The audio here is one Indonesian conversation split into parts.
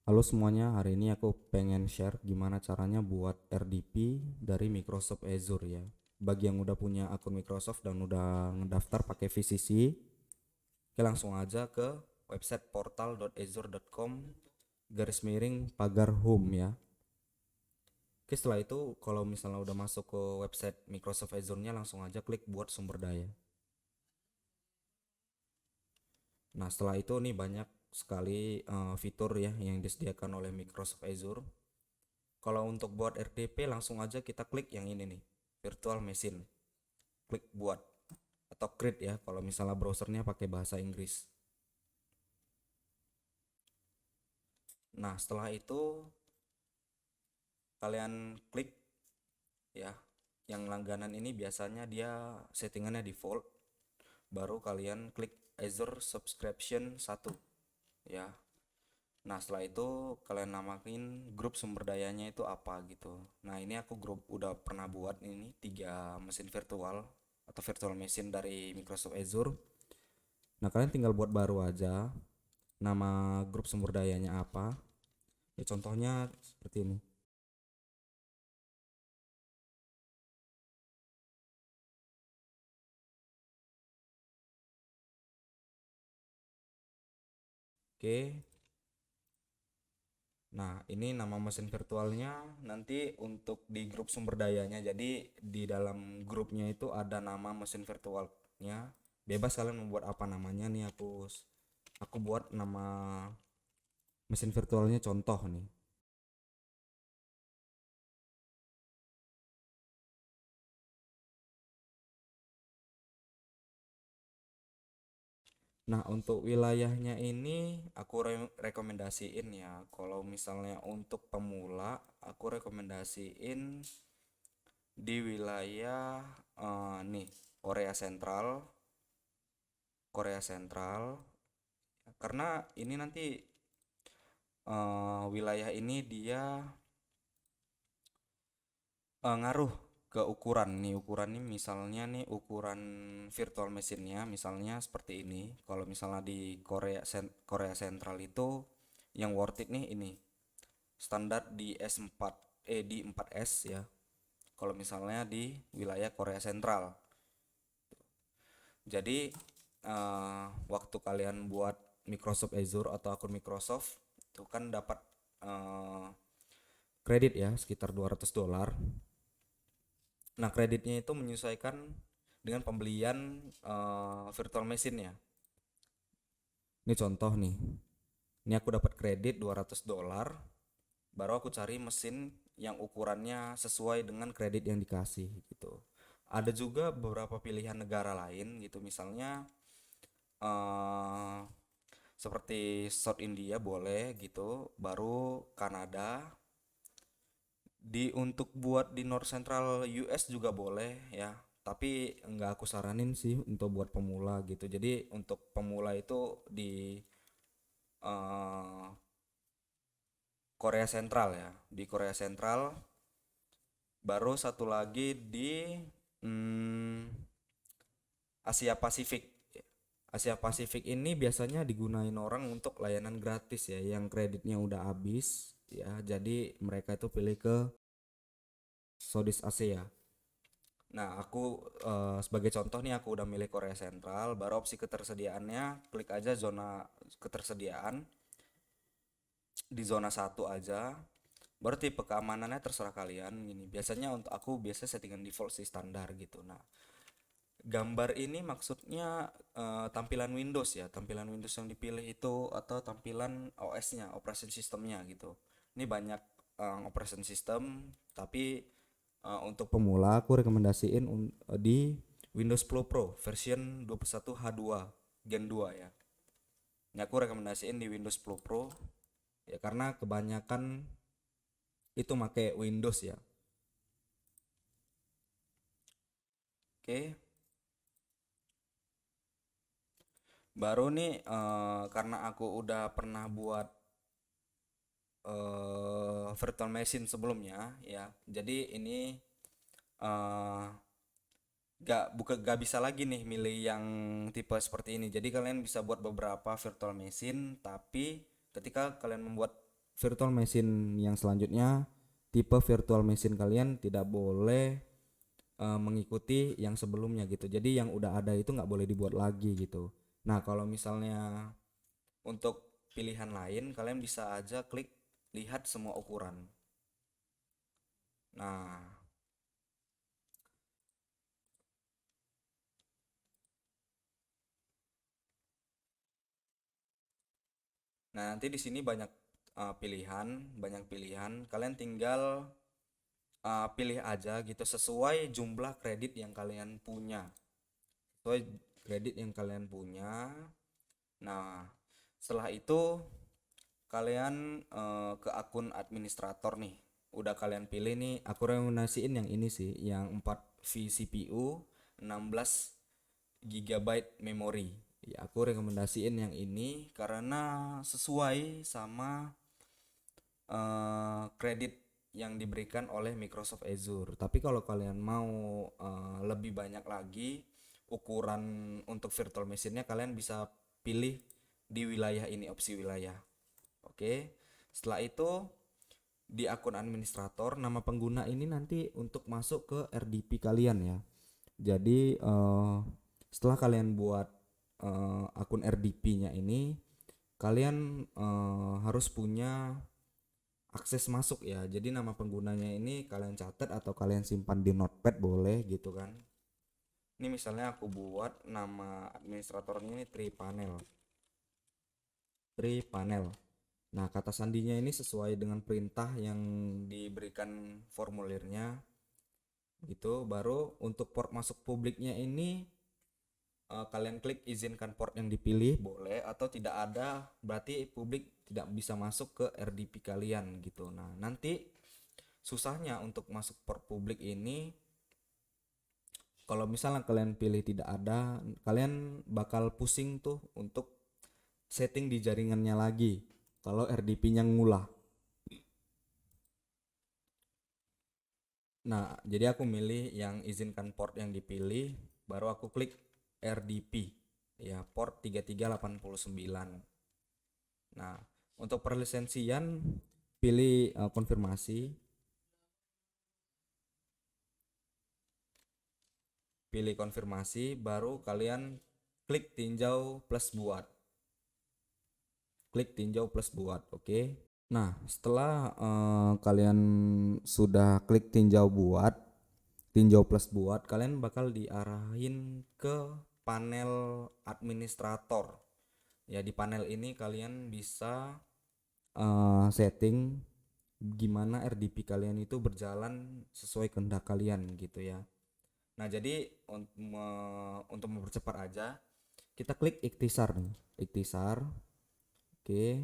Halo semuanya, hari ini aku pengen share gimana caranya buat RDP dari Microsoft Azure ya. Bagi yang udah punya akun Microsoft dan udah ngedaftar pakai VCC, oke langsung aja ke website portal.azure.com garis miring pagar home ya. Oke setelah itu kalau misalnya udah masuk ke website Microsoft Azure-nya langsung aja klik buat sumber daya. Nah setelah itu nih banyak sekali fitur ya yang disediakan oleh Microsoft Azure. Kalau untuk buat RDP langsung aja kita klik yang ini nih, virtual machine. Klik buat atau create ya kalau misalnya browsernya pakai bahasa Inggris. Nah, setelah itu kalian klik ya. Yang langganan ini biasanya dia settingannya default. Baru kalian klik Azure Subscription 1 ya. Nah, setelah itu kalian namakin grup sumber dayanya itu apa gitu. Nah, ini aku grup udah pernah buat ini 3 mesin virtual atau virtual machine dari Microsoft Azure. Nah, kalian tinggal buat baru aja. Nama grup sumber dayanya apa? Ya, contohnya seperti ini. Oke. Nah, ini nama mesin virtualnya nanti untuk di grup sumber dayanya. Jadi di dalam grupnya itu ada nama mesin virtualnya. Bebas kalian membuat apa namanya nih aku buat nama mesin virtualnya contoh nih. Nah, untuk wilayahnya ini aku rekomendasiin ya. Kalau misalnya untuk pemula, aku rekomendasiin di wilayah nih Korea Sentral, Korea Sentral. Karena ini nanti wilayah ini dia ngaruh ke ukuran nih. Ukuran nih misalnya nih ukuran virtual machine-nya misalnya seperti ini. Kalau misalnya di Korea Sentral itu yang worth it nih ini standar di S4 di 4S ya. Kalau misalnya di wilayah Korea Sentral. Jadi waktu kalian buat Microsoft Azure atau akun Microsoft itu kan dapat eh, kredit ya sekitar $200. Nah, kreditnya itu menyesuaikan dengan pembelian virtual machine ya. Ini contoh nih. Ini aku dapat kredit $200, baru aku cari mesin yang ukurannya sesuai dengan kredit yang dikasih gitu. Ada juga beberapa pilihan negara lain gitu, misalnya eh seperti South India boleh gitu, baru Kanada. Untuk buat di North Central US juga boleh ya, tapi nggak aku saranin sih untuk buat pemula gitu. Jadi untuk pemula itu di eh, Korea Sentral ya, di Korea Sentral. Baru satu lagi di hmm, Asia Pasifik. Asia Pasifik ini biasanya digunain orang untuk layanan gratis ya, yang kreditnya udah habis ya. Jadi mereka itu pilih ke Southeast Asia. Nah, aku sebagai contoh nih aku udah milih Korea Sentral, baru opsi ketersediaannya klik aja zona ketersediaan di zona 1 aja. Baru tipe keamanannya terserah kalian gini. Biasanya untuk aku biasa settingan default sih standar gitu. Nah, gambar ini maksudnya tampilan Windows ya, tampilan Windows yang dipilih itu atau tampilan OS-nya, operation systemnya gitu. Ini banyak operation system, tapi untuk pemula aku rekomendasiin di Windows 10 Pro version 21H2 Gen 2 ya. Ini aku rekomendasiin di Windows 10 Pro ya karena kebanyakan itu make Windows ya. Oke, baru nih karena aku udah pernah buat virtual machine sebelumnya ya. Jadi ini eh gak bisa lagi nih milih yang tipe seperti ini. Jadi kalian bisa buat beberapa virtual machine, tapi ketika kalian membuat virtual machine yang selanjutnya, tipe virtual machine kalian tidak boleh mengikuti yang sebelumnya gitu. Jadi yang udah ada itu nggak boleh dibuat lagi gitu. Nah, kalau misalnya untuk pilihan lain, kalian bisa aja klik lihat semua ukuran. Nah, nanti di sini banyak banyak pilihan. Kalian tinggal pilih aja gitu sesuai jumlah kredit yang kalian punya. Sesuai kredit yang kalian punya. Nah, setelah itu kalian ke akun administrator nih. Udah kalian pilih nih, aku rekomendasiin yang ini sih, yang 4 vCPU 16 gigabyte memori. Ya, aku rekomendasiin yang ini karena sesuai sama kredit yang diberikan oleh Microsoft Azure. Tapi kalau kalian mau lebih banyak lagi ukuran untuk virtual machine-nya, kalian bisa pilih di wilayah ini, opsi wilayah. Oke. Setelah itu di akun administrator nama pengguna ini nanti untuk masuk ke RDP kalian ya. Jadi setelah kalian buat akun RDP-nya ini, kalian harus punya akses masuk ya. Jadi nama penggunanya ini kalian catat atau kalian simpan di notepad boleh gitu kan. Ini misalnya aku buat nama administratornya ini Tripanel. Tripanel. Nah, kata sandinya ini sesuai dengan perintah yang diberikan formulirnya. Itu baru untuk port masuk publiknya ini kalian klik izinkan port yang dipilih boleh, atau tidak ada berarti publik tidak bisa masuk ke RDP kalian gitu. Nah, nanti susahnya untuk masuk port publik ini, kalau misalnya kalian pilih tidak ada, kalian bakal pusing tuh untuk setting di jaringannya lagi kalau RDP-nya ngulah. Nah, jadi aku milih yang izinkan port yang dipilih, baru aku klik RDP ya, port 3389. Nah, untuk perlisensian pilih konfirmasi. Pilih konfirmasi, baru kalian klik tinjau plus buat. Klik tinjau plus buat, oke. Nah, setelah kalian sudah klik tinjau plus buat, kalian bakal diarahin ke panel administrator. Ya, di panel ini kalian bisa setting gimana RDP kalian itu berjalan sesuai kehendak kalian gitu ya. Nah, jadi untuk mempercepat aja, kita klik ikhtisar nih. Ikhtisar. Oke.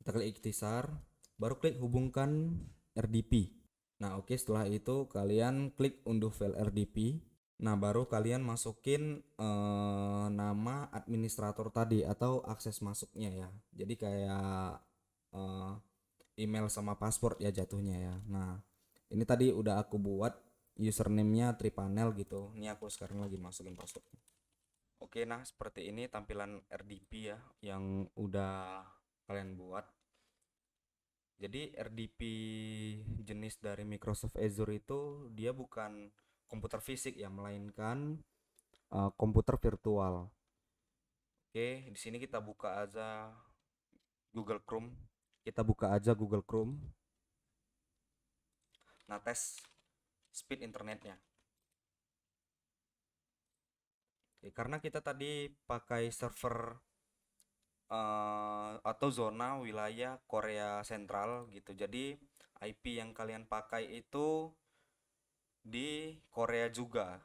Kita klik ikhtisar, baru klik hubungkan RDP. Nah, oke, setelah itu kalian klik unduh file RDP. Nah, baru kalian masukin nama administrator tadi atau akses masuknya ya. Jadi kayak eh, email sama password ya jatuhnya ya. Nah, ini tadi udah aku buat username-nya Tripanel gitu. Ini aku sekarang lagi masukin password. Oke, nah seperti ini tampilan RDP ya yang udah kalian buat. Jadi RDP jenis dari Microsoft Azure itu dia bukan komputer fisik ya, melainkan komputer virtual. Oke, di sini kita buka aja Google Chrome. Kita buka aja Google Chrome. Nah, tes speed internetnya. Oke, karena kita tadi pakai server atau zona wilayah Korea Sentral gitu. Jadi IP yang kalian pakai itu di Korea juga.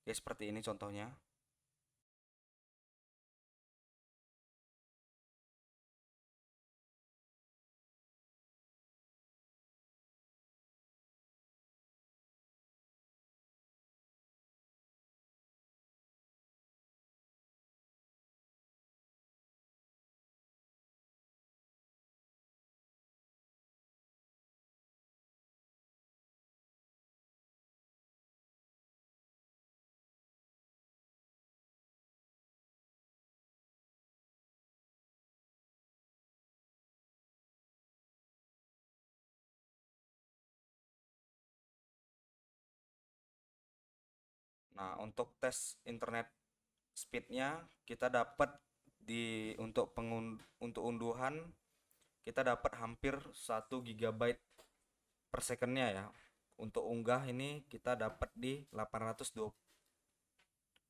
Ya seperti ini contohnya. Nah, untuk tes internet speednya kita dapat untuk unduhan kita dapat hampir 1 GB per secondnya ya. Untuk unggah ini kita dapat di 820.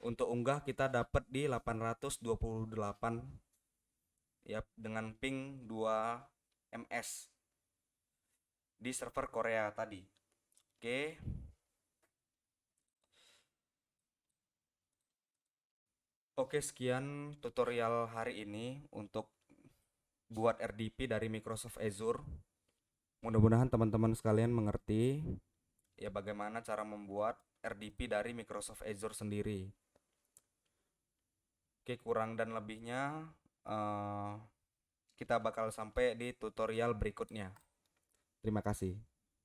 Untuk unggah kita dapat di 828 ya, dengan ping 2 ms di server Korea tadi. Oke. Oke, sekian tutorial hari ini untuk buat RDP dari Microsoft Azure. Mudah-mudahan teman-teman sekalian mengerti ya bagaimana cara membuat RDP dari Microsoft Azure sendiri. Oke, kurang dan lebihnya kita bakal sampai di tutorial berikutnya. Terima kasih.